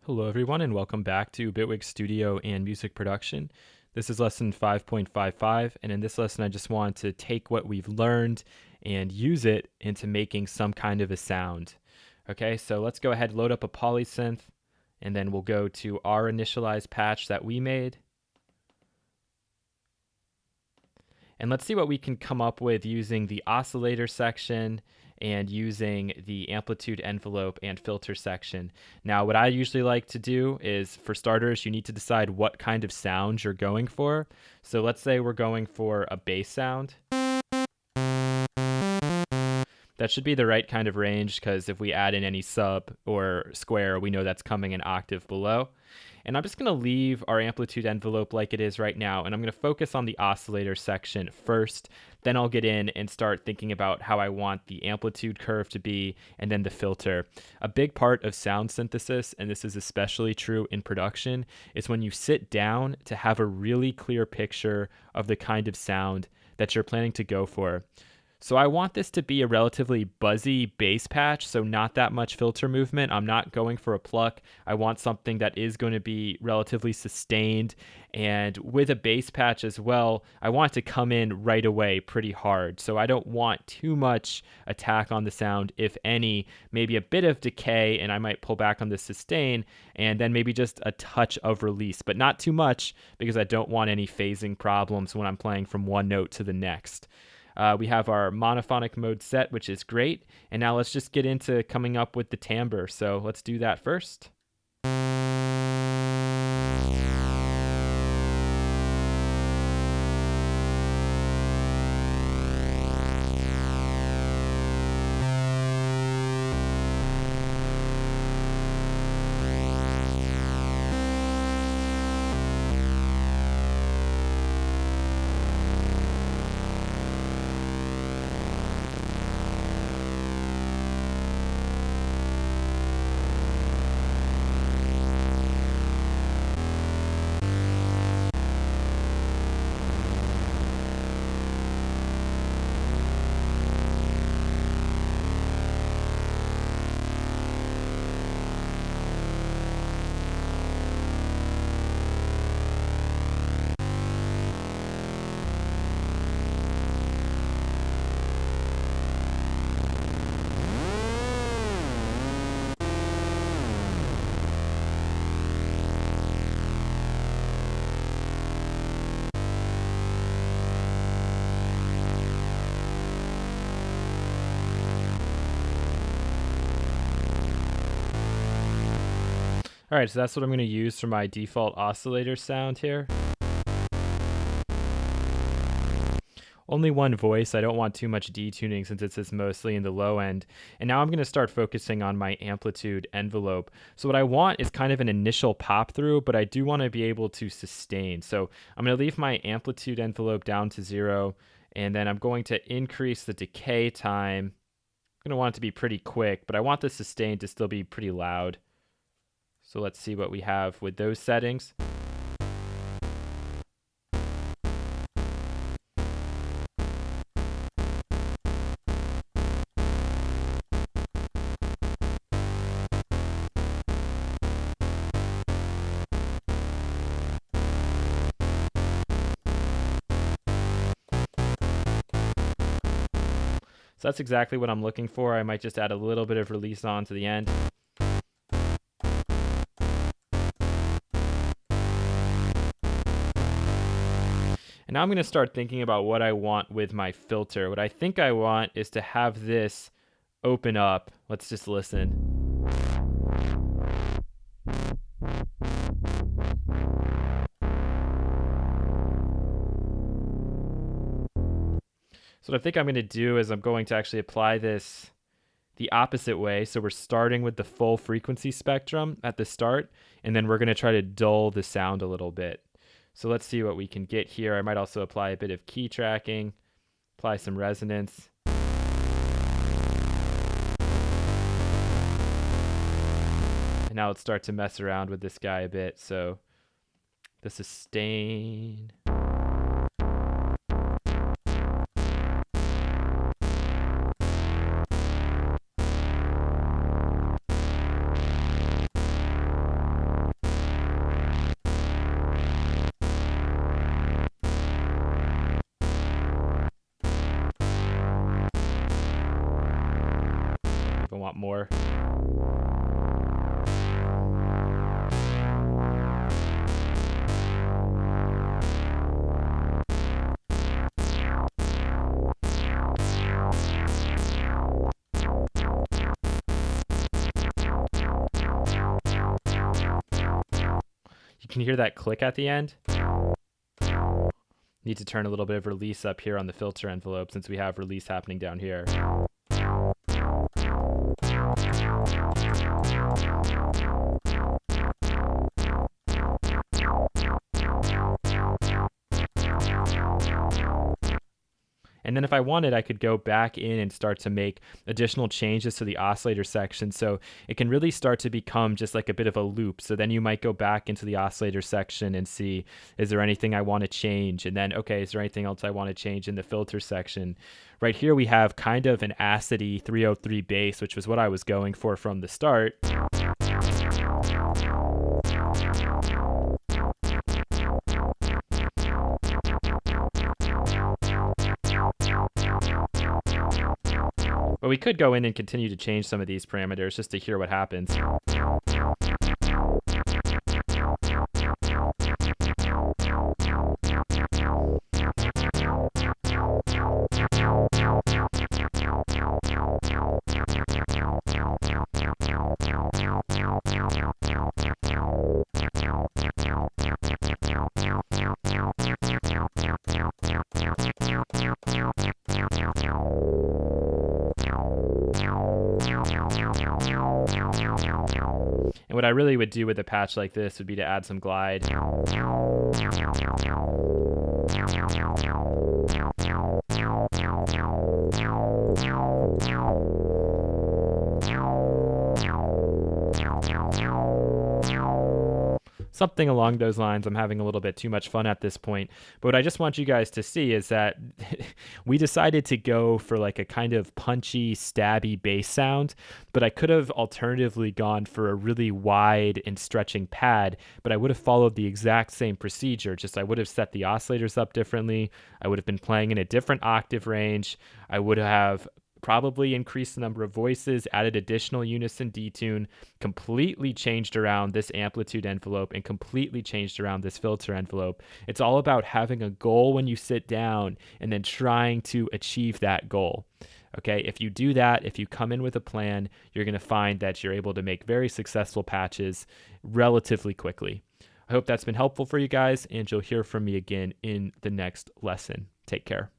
Hello everyone and welcome back to Bitwig Studio and Music Production. This is lesson 5.55, and in this lesson I just want to take what we've learned and use it into making some kind of a sound. Okay, so let's go ahead, load up a Polysynth, and then we'll go to our initialized patch that we made. And let's see what we can come up with using the oscillator section and using the amplitude envelope and filter section. Now, what I usually like to do is, for starters, you need to decide what kind of sound you're going for. So let's say we're going for a bass sound. That should be the right kind of range, because if we add in any sub or square, we know that's coming an octave below. And I'm just going to leave our amplitude envelope like it is right now, and I'm going to focus on the oscillator section first. Then I'll get in and start thinking about how I want the amplitude curve to be, and then the filter. A big part of sound synthesis, and this is especially true in production, is when you sit down to have a really clear picture of the kind of sound that you're planning to go for. So I want this to be a relatively buzzy bass patch, so not that much filter movement. I'm not going for a pluck. I want something that is going to be relatively sustained, and with a bass patch as well, I want it to come in right away pretty hard. So I don't want too much attack on the sound, if any, maybe a bit of decay, and I might pull back on the sustain, and then maybe just a touch of release, but not too much, because I don't want any phasing problems when I'm playing from one note to the next. We have our monophonic mode set, which is great. And now let's just get into coming up with the timbre. So let's do that first. All right, so that's what I'm going to use for my default oscillator sound here. Only one voice. I don't want too much detuning since this is mostly in the low end. And now I'm going to start focusing on my amplitude envelope. So what I want is kind of an initial pop through, but I do want to be able to sustain. So I'm going to leave my amplitude envelope down to 0, and then I'm going to increase the decay time. I'm going to want it to be pretty quick, but I want the sustain to still be pretty loud. So let's see what we have with those settings. So that's exactly what I'm looking for. I might just add a little bit of release on to the end. And now I'm going to start thinking about what I want with my filter. What I think I want is to have this open up. Let's just listen. So what I think I'm going to do is I'm going to actually apply this the opposite way. So we're starting with the full frequency spectrum at the start, and then we're going to try to dull the sound a little bit. So let's see what we can get here. I might also apply a bit of key tracking, apply some resonance. And now let's start to mess around with this guy a bit. So the sustain. want more. You can hear that click at the end. Need to turn a little bit of release up here on the filter envelope since we have release happening down here. And then if I wanted, I could go back in and start to make additional changes to the oscillator section. So it can really start to become just like a bit of a loop. So then you might go back into the oscillator section and see, is there anything I want to change? And then, okay, is there anything else I want to change in the filter section? Right here, we have kind of an acidy 303 bass, which was what I was going for from the start. But we could go in and continue to change some of these parameters just to hear what happens. And what I really would do with a patch like this would be to add some glide. Something along those lines. I'm having a little bit too much fun at this point. But what I just want you guys to see is that we decided to go for like a kind of punchy, stabby bass sound, but I could have alternatively gone for a really wide and stretching pad, but I would have followed the exact same procedure. Just I would have set the oscillators up differently. I would have been playing in a different octave range. I would have probably increased the number of voices, added additional unison detune, completely changed around this amplitude envelope, and completely changed around this filter envelope. It's all about having a goal when you sit down and then trying to achieve that goal. Okay, if you do that, if you come in with a plan, you're going to find that you're able to make very successful patches relatively quickly. I hope that's been helpful for you guys, and you'll hear from me again in the next lesson. Take care.